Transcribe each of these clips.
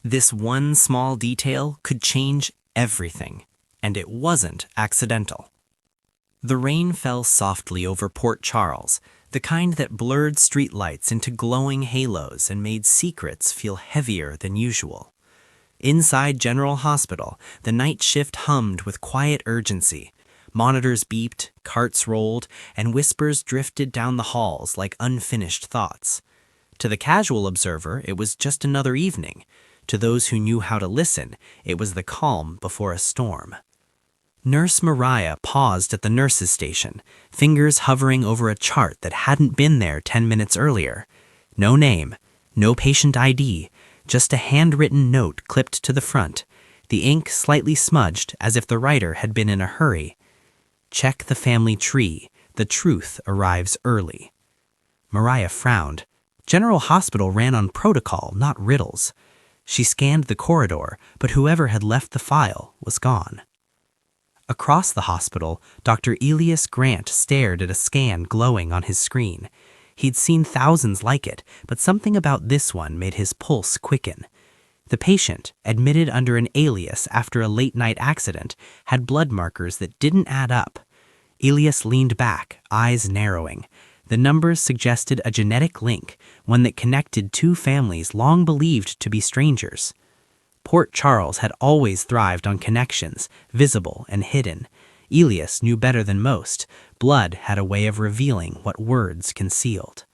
This one small detail could change everything, and it wasn't accidental. The rain fell softly over Port Charles, the kind that blurred streetlights into glowing halos and made secrets feel heavier than usual. Inside General Hospital, the night shift hummed with quiet urgency. Monitors beeped, carts rolled, and whispers drifted down the halls like unfinished thoughts. To the casual observer, it was just another evening. To those who knew how to listen, it was the calm before a storm. Nurse Mariah paused at the nurse's station, fingers hovering over a chart that hadn't been there 10 minutes earlier. No name, no patient ID, just a handwritten note clipped to the front, the ink slightly smudged as if the writer had been in a hurry. Check the family tree. The truth arrives early. Mariah frowned. General Hospital ran on protocol, not riddles. She scanned the corridor, but whoever had left the file was gone. Across the hospital, Dr. Elias Grant stared at a scan glowing on his screen. He'd seen thousands like it, but something about this one made his pulse quicken. The patient, admitted under an alias after a late-night accident, had blood markers that didn't add up. Elias leaned back, eyes narrowing. The numbers suggested a genetic link, one that connected two families long believed to be strangers. Port Charles had always thrived on connections, visible and hidden. Elias knew better than most. Blood had a way of revealing what words concealed.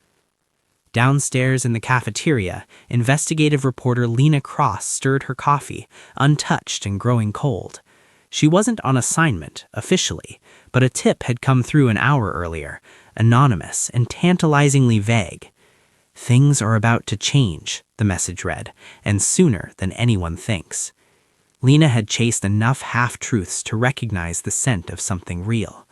Downstairs in the cafeteria, investigative reporter Lena Cross stirred her coffee, untouched and growing cold. She wasn't on assignment, officially, but a tip had come through an hour earlier, anonymous and tantalizingly vague. "Things are about to change," the message read, "and sooner than anyone thinks." Lena had chased enough half-truths to recognize the scent of something real.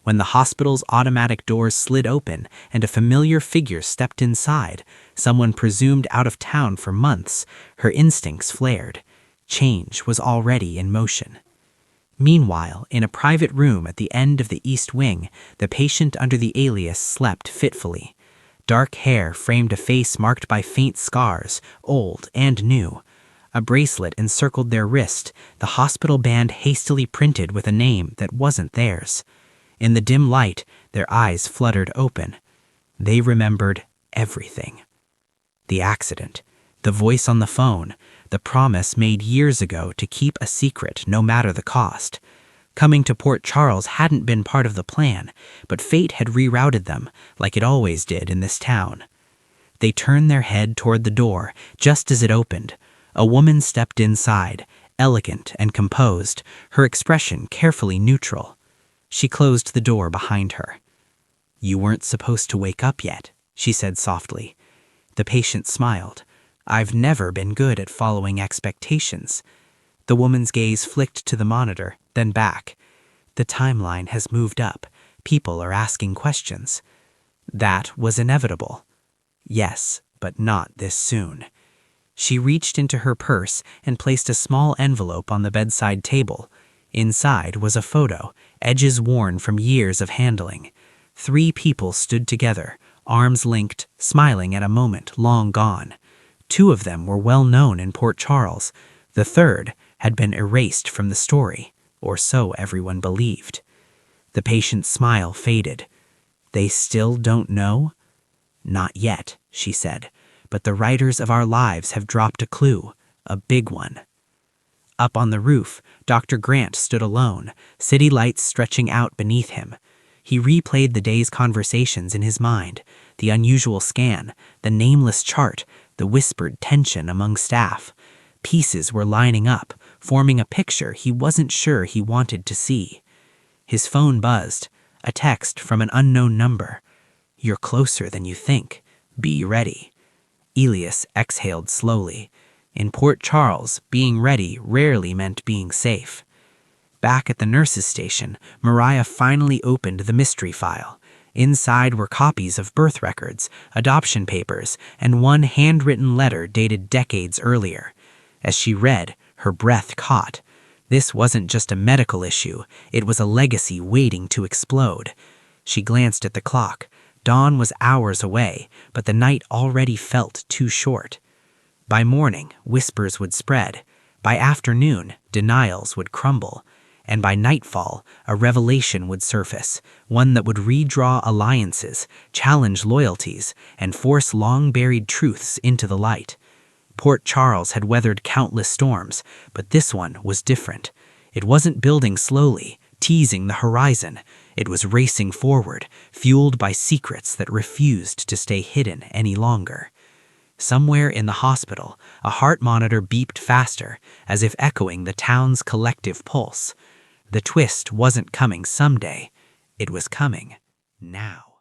When the hospital's automatic doors slid open and a familiar figure stepped inside, someone presumed out of town for months, her instincts flared. Change was already in motion. Meanwhile, in a private room at the end of the East Wing, the patient under the alias slept fitfully. Dark hair framed a face marked by faint scars, old and new. A bracelet encircled their wrist, the hospital band hastily printed with a name that wasn't theirs. In the dim light, their eyes fluttered open. They remembered everything. The accident, the voice on the phone, the promise made years ago to keep a secret no matter the cost. Coming to Port Charles hadn't been part of the plan, but fate had rerouted them, like it always did in this town. They turned their head toward the door, just as it opened. A woman stepped inside, elegant and composed, her expression carefully neutral. She closed the door behind her. "You weren't supposed to wake up yet," she said softly. The patient smiled. "I've never been good at following expectations." The woman's gaze flicked to the monitor, then back. "The timeline has moved up. People are asking questions." "That was inevitable." "Yes, but not this soon." She reached into her purse and placed a small envelope on the bedside table. Inside was a photo, edges worn from years of handling. 3 people stood together, arms linked, smiling at a moment long gone. 2 of them were well known in Port Charles. The third had been erased from the story, or so everyone believed. The patient's smile faded. "They still don't know?" "Not yet," she said, "but the writers of our lives have dropped a clue, a big one." Up on the roof, Dr. Grant stood alone, city lights stretching out beneath him. He replayed the day's conversations in his mind, the unusual scan, the nameless chart, the whispered tension among staff. Pieces were lining up, forming a picture he wasn't sure he wanted to see. His phone buzzed, a text from an unknown number. "You're closer than you think. Be ready." Elias exhaled slowly. In Port Charles, being ready rarely meant being safe. Back at the nurse's station, Mariah finally opened the mystery file. Inside were copies of birth records, adoption papers, and one handwritten letter dated decades earlier. As she read, her breath caught. This wasn't just a medical issue, it was a legacy waiting to explode. She glanced at the clock. Dawn was hours away, but the night already felt too short. By morning, whispers would spread. By afternoon, denials would crumble. And by nightfall, a revelation would surface, one that would redraw alliances, challenge loyalties, and force long-buried truths into the light. Port Charles had weathered countless storms, but this one was different. It wasn't building slowly, teasing the horizon. It was racing forward, fueled by secrets that refused to stay hidden any longer. Somewhere in the hospital, a heart monitor beeped faster, as if echoing the town's collective pulse. The twist wasn't coming someday. It was coming now.